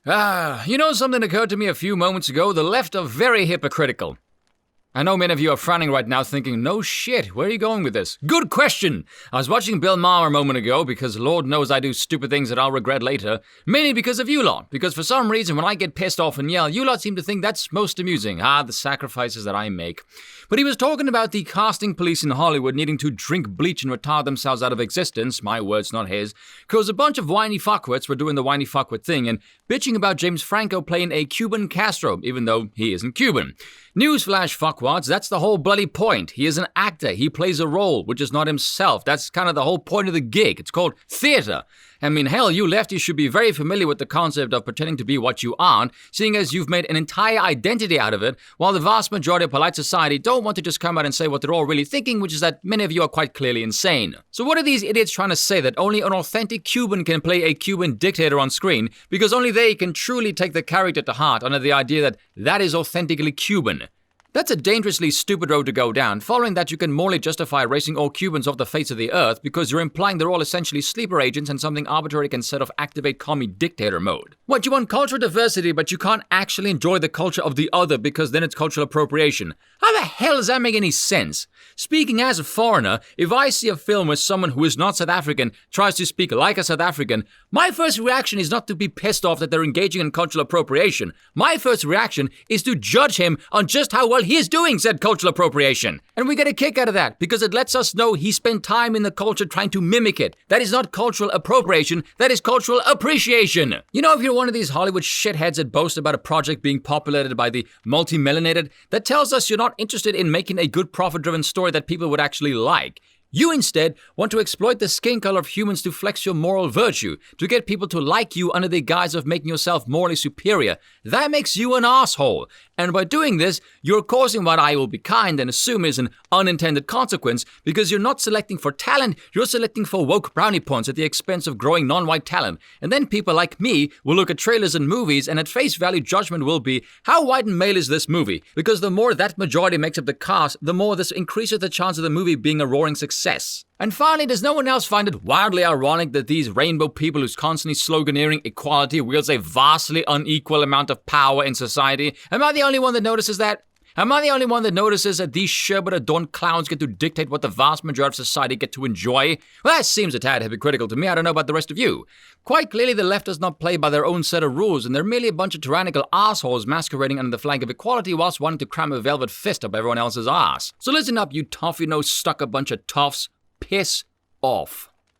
Something occurred to me a few moments ago. The left are very hypocritical. I know many of you are frowning right now thinking, no shit, where are you going with this? Good question! I was watching Bill Maher a moment ago because Lord knows I do stupid things that I'll regret later. Mainly because of you lot. Because for some reason when I get pissed off and yell, you lot seem to think that's most amusing. The sacrifices that I make. But he was talking about the casting police in Hollywood needing to drink bleach and retard themselves out of existence, my words not his, because a bunch of whiny fuckwits were doing the whiny fuckwit thing and bitching about James Franco playing a Cuban Castro, even though he isn't Cuban. Newsflash, fuckwads, that's the whole bloody point. He is an actor. He plays a role, which is not himself. That's kind of the whole point of the gig. It's called theater. I mean, hell, you lefties should be very familiar with the concept of pretending to be what you aren't, seeing as you've made an entire identity out of it, while the vast majority of polite society don't want to just come out and say what they're all really thinking, which is that many of you are quite clearly insane. So what are these idiots trying to say? That only an authentic Cuban can play a Cuban dictator on screen, because only they can truly take the character to heart under the idea that that is authentically Cuban. That's a dangerously stupid road to go down, following that you can morally justify erasing all Cubans off the face of the earth because you're implying they're all essentially sleeper agents and something arbitrary can set off activate commie dictator mode. What, you want cultural diversity but you can't actually enjoy the culture of the other because then it's cultural appropriation? How the hell does that make any sense? Speaking as a foreigner, if I see a film where someone who is not South African tries to speak like a South African, my first reaction is not to be pissed off that they're engaging in cultural appropriation. My first reaction is to judge him on just how well he is doing said cultural appropriation. And we get a kick out of that because it lets us know he spent time in the culture trying to mimic it. That is not cultural appropriation, that is cultural appreciation. You know, if you're one of these Hollywood shitheads that boast about a project being populated by the multi-melanated, that tells us you're not interested in making a good profit-driven story that people would actually like. You instead want to exploit the skin color of humans to flex your moral virtue, to get people to like you under the guise of making yourself morally superior. That makes you an asshole. And by doing this, you're causing what I will be kind and assume is an unintended consequence, because you're not selecting for talent, you're selecting for woke brownie points at the expense of growing non-white talent. And then people like me will look at trailers and movies, and at face value judgment will be, how white and male is this movie? Because the more that majority makes up the cast, the more this increases the chance of the movie being a roaring success. And finally, does no one else find it wildly ironic that these rainbow people who's constantly sloganeering equality wields a vastly unequal amount of power in society? Am I the only one that notices that? Am I the only one that notices that these sherbet-adorned clowns get to dictate what the vast majority of society get to enjoy? Well, that seems a tad hypocritical to me. I don't know about the rest of you. Quite clearly, the left does not play by their own set of rules, and they're merely a bunch of tyrannical assholes masquerading under the flag of equality whilst wanting to cram a velvet fist up everyone else's ass. So listen up, you toffee-nosed stuck-up bunch of toffs. Piss off.